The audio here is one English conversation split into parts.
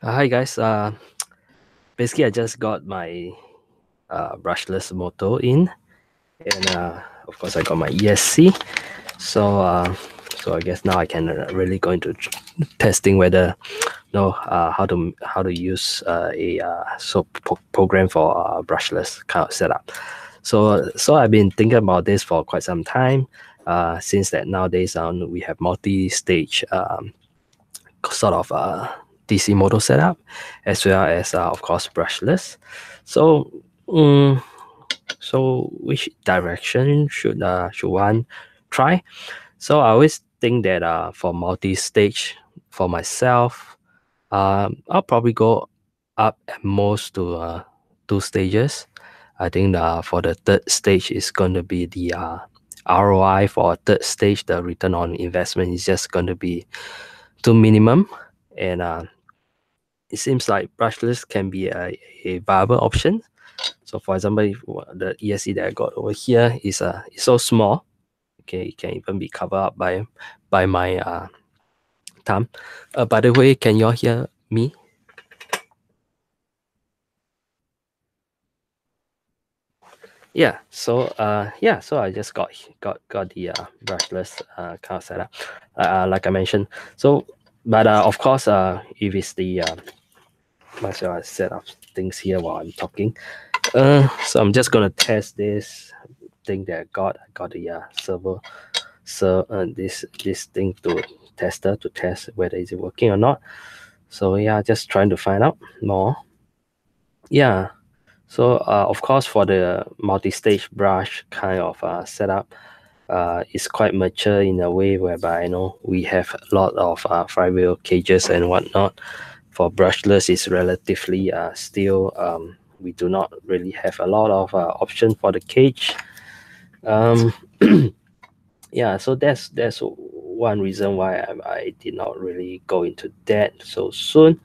Hi guys. Basically, I just got my brushless moto in, and of course, I got my ESC. So I guess now I can really go into testing whether know how to use program for brushless kind of setup. So I've been thinking about this for quite some time. Since that nowadays we have multi-stage sort of DC motor setup, as well as of course brushless. So, um, so which direction should one try? So I always think that for multi-stage, for myself, I'll probably go up at most to 2 stages. I think for the third stage is going to be the ROI for a third stage. The return on investment is just going to be to minimum, and it seems like brushless can be a viable option. So for example, if the ESC that I got over here is so small, okay, it can even be covered up by my thumb. By the way, can you all hear me? Yeah. So I just got the brushless kind of setup, like I mentioned. So, but of course, if it's the might as well I set up things here while I'm talking. So I'm just gonna test this thing that I got. I got the server, so this thing to tester to test whether is it working or not. So yeah, just trying to find out more. Yeah. So of course, for the multi-stage brush kind of setup, it's quite mature in a way whereby we have a lot of flywheel cages and whatnot. For brushless, it's relatively still we do not really have a lot of option for the cage. Um, yeah, so that's one reason why I did not really go into that so soon.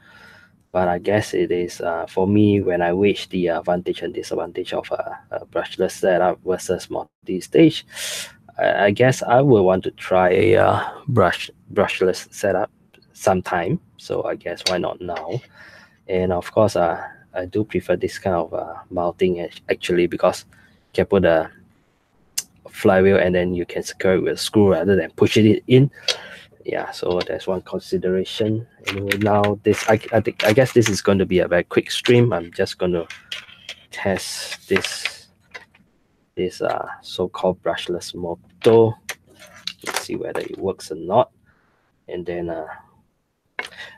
But I guess it is for me when I weigh the advantage and disadvantage of a brushless setup versus multi-stage. I guess I will want to try a brushless setup sometime. So I guess why not now? And of course, I do prefer this kind of mounting actually, because you can put a flywheel and then you can secure it with a screw rather than pushing it in. Yeah, so that's one consideration. Anyway, now I guess this is going to be a very quick stream. I'm just going to test this so-called brushless motor. Let's see whether it works or not. And then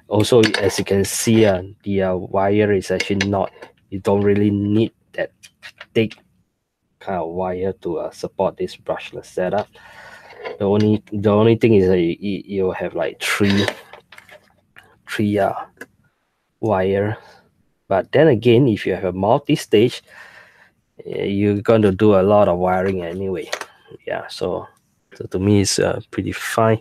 also, as you can see, the wire is actually not. You don't really need that thick kind of wire to support this brushless setup. The only thing is that you have like three wire. But then again, if you have a multi-stage, you're going to do a lot of wiring anyway. Yeah, so to me it's pretty fine.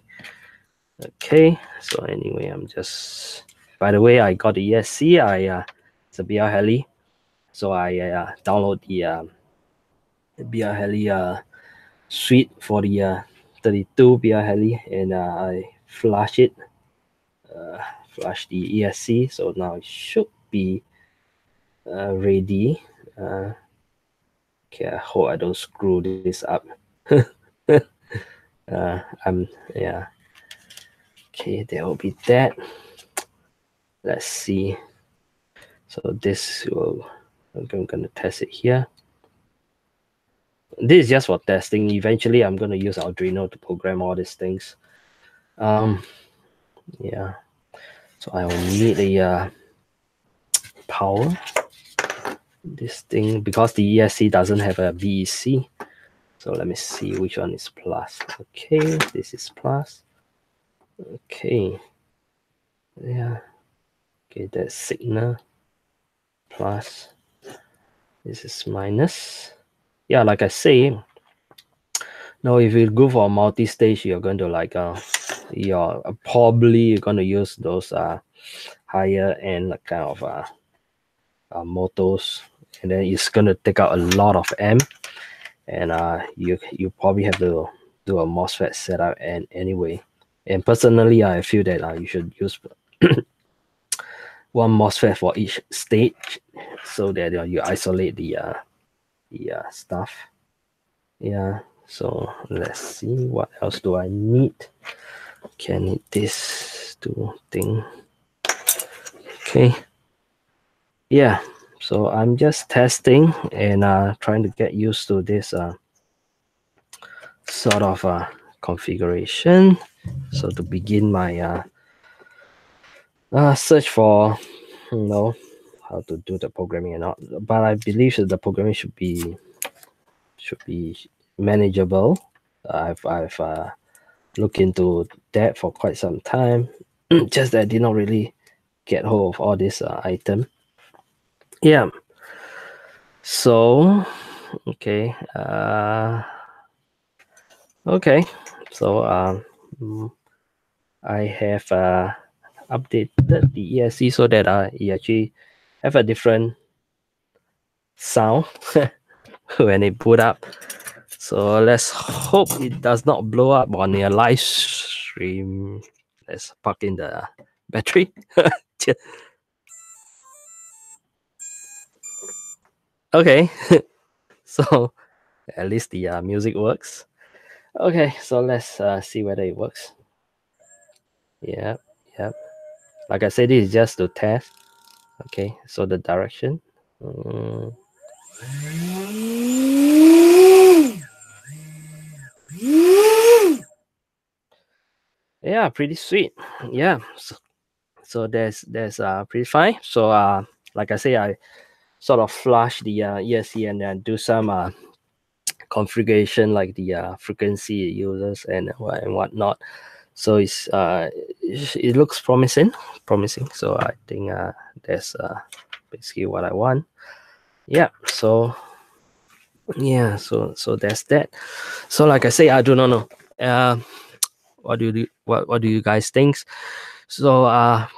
Okay, so anyway, I'm just, by the way, I got the ESC. It's a BR Heli, so I download the BR Heli suite for the 32 BR Heli, and I flash it, flash the ESC. So now it should be ready. Okay, I hope I don't screw this up. Yeah. Okay, there will be that. Let's see. So this will, I'm gonna test it here. This is just for testing. Eventually, I'm gonna use Arduino to program all these things. Yeah. So I will need the power. This thing, because the ESC doesn't have a VEC. So let me see which one is plus. Okay, this is plus. Okay. Yeah. Okay, that's signal plus. This is minus. Yeah, like I say, now if you go for a multi-stage, you're going to like you're probably going to use those higher end kind of motors, and then it's going to take out a lot of amp, and you probably have to do a MOSFET setup and anyway. And personally, I feel that you should use one MOSFET for each stage, so that you isolate the stuff. Yeah. So let's see, what else do I need? Okay, I need this to thing. Okay. Yeah. So I'm just testing and trying to get used to this sort of configuration. So to begin my search for, how to do the programming and all, but I believe that the programming should be manageable. I've looked into that for quite some time. Just that I did not really get hold of all this item. Yeah. So okay. Okay. So I have updated the ESC so that it actually have a different sound when it boot up. So let's hope it does not blow up on your live stream. Let's plug in the battery. Okay. So at least the music works. Okay, so let's see whether it works. Yeah, yeah. Like I said, this is just to test. Okay, so the direction. Mm. Yeah, pretty sweet. Yeah, so there's pretty fine. So like I say, I sort of flush the ESC and then do some configuration like the frequency it uses and whatnot. So it looks promising. So I think that's basically what I want. Yeah. So yeah. So that's that. So like I say, I do not know. What do you what do you guys think? So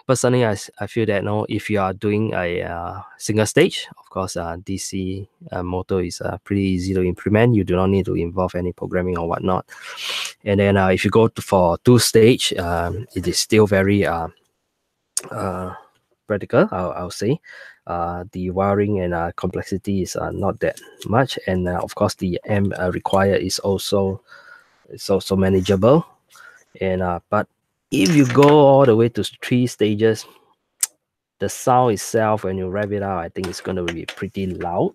personally, I feel that if you are doing a single stage, of course, DC motor is pretty easy to implement. You do not need to involve any programming or whatnot. And then if you go for two stage, it is still very practical. I'll say. The wiring and complexity is not that much, and of course the amp required is also manageable. And but if you go all the way to three stages, the sound itself when you rev it out, I think it's going to be pretty loud.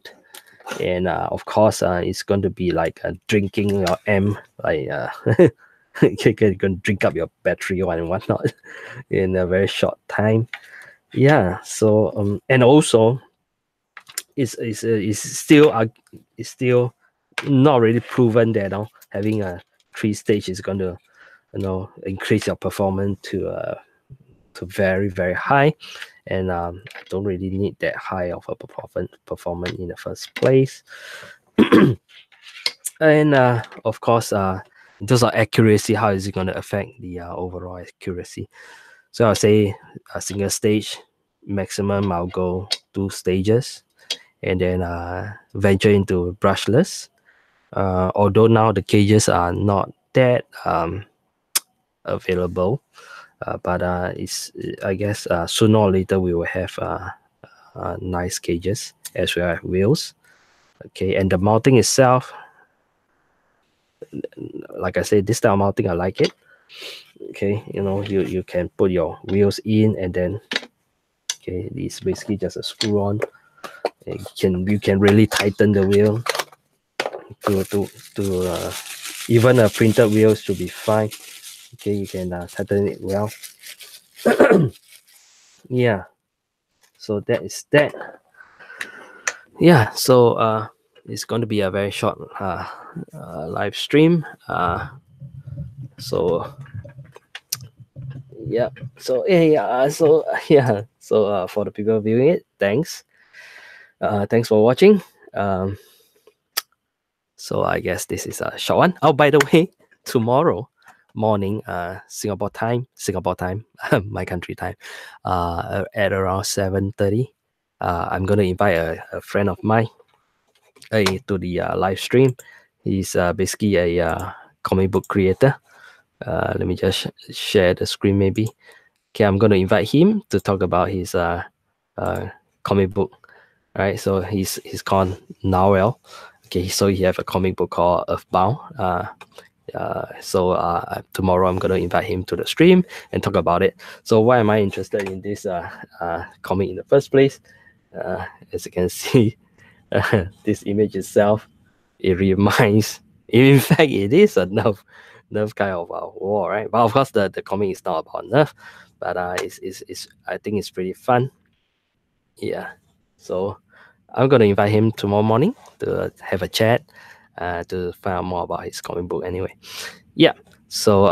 And of course, it's going to be like drinking your amp, like you're going to drink up your battery and whatnot in a very short time. Yeah. So and also it's still not really proven that having a three stage is going to increase your performance to very very high. And I don't really need that high of a performance in the first place. And of course, in terms of accuracy, how is it going to affect the overall accuracy? So I'll say a single stage, maximum I'll go 2 stages, and then venture into brushless. Although now the cages are not that available, but it's, I guess, sooner or later we will have nice cages as well as wheels. Okay, and the mounting itself, like I said, this style mounting I like it. Okay, you can put your wheels in, and then okay, it's basically just a screw on. You can really tighten the wheel to even a printed wheel should be fine. Okay, you can tighten it well. Yeah, so that is that. Yeah, so it's going to be a very short live stream. So yeah, so yeah, so yeah, so for the people viewing it, thanks. Thanks for watching. So I guess this is a short one. Oh, by the way, tomorrow morning, Singapore time, my country time, at around 7:30, I'm gonna invite a friend of mine to the live stream. He's basically a comic book creator. Let me just share the screen maybe. okay, I'm going to invite him to talk about his comic book. All right, so he's called Noel. Okay, so he have a comic book called Earthbound. So tomorrow I'm gonna invite him to the stream and talk about it. So why am I interested in this comic in the first place? As you can see, this image itself, it reminds. In fact, it is a nerf kind of war, right? But of course, the comic is not about nerf, but it's I think it's pretty fun. Yeah. So I'm gonna invite him tomorrow morning to have a chat, to find out more about his comic book. Anyway, yeah. So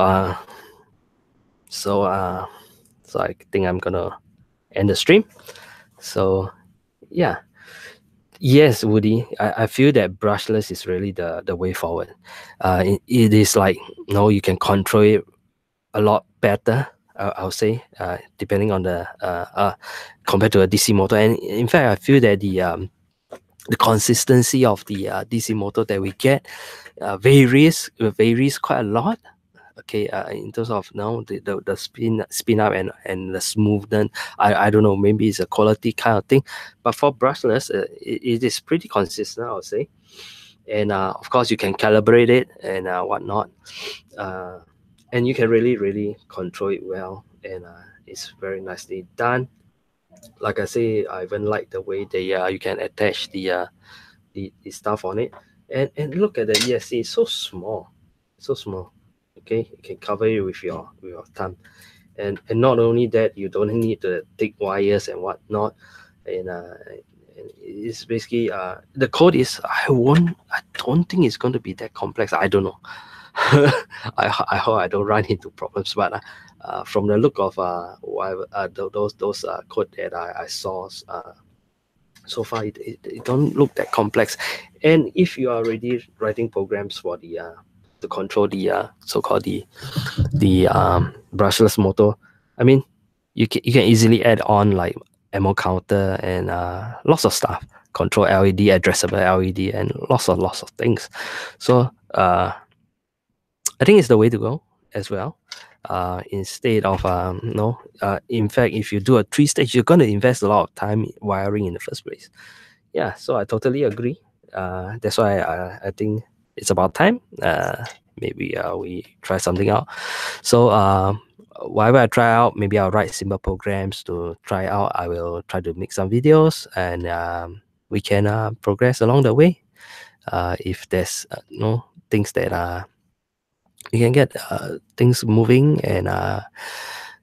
so so I think I'm gonna end the stream. So yeah. Yes, Woody. I feel that brushless is really the way forward. It is like, you can control it a lot better. I would say, depending on the compared to a DC motor. And in fact, I feel that the consistency of the DC motor that we get varies quite a lot. Okay, in terms of the spin up and the smoothness, I don't know, maybe it's a quality kind of thing, but for brushless, it is pretty consistent, I would say. And of course, you can calibrate it and whatnot, uh, and you can really control it well, and it's very nicely done. Like I say, I even like the way they you can attach the stuff on it, and look at the ESC, it's so small. Okay, you can cover it with your thumb, and not only that, you don't need the thick wires and whatnot, and it's basically the code is, I don't think it's going to be that complex. I don't know. I hope I don't run into problems, but from the look of whatever, those code that I saw so far, it don't look that complex. And if you are already writing programs for the to control the so-called the brushless motor, I mean, you can easily add on like ammo counter and lots of stuff, control LED, addressable LED, and lots of things. So I think it's the way to go as well. Instead of no, in fact, if you do a 3-stage, you're going to invest a lot of time wiring in the first place. Yeah, so I totally agree. That's why I think it's about time. Maybe we try something out. So whatever I try out, maybe I'll write simple programs to try out. I will try to make some videos, and we can progress along the way. If there's no things that you can get things moving, and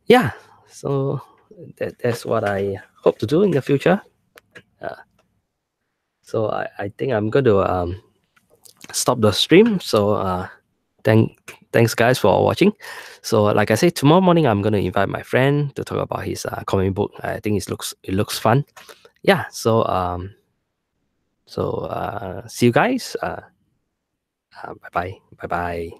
yeah, so that's what I hope to do in the future. So I think I'm going to stop the stream. So thanks guys for watching. So like I said, tomorrow morning I'm going to invite my friend to talk about his comic book. I think it looks fun. Yeah. So see you guys. Bye bye.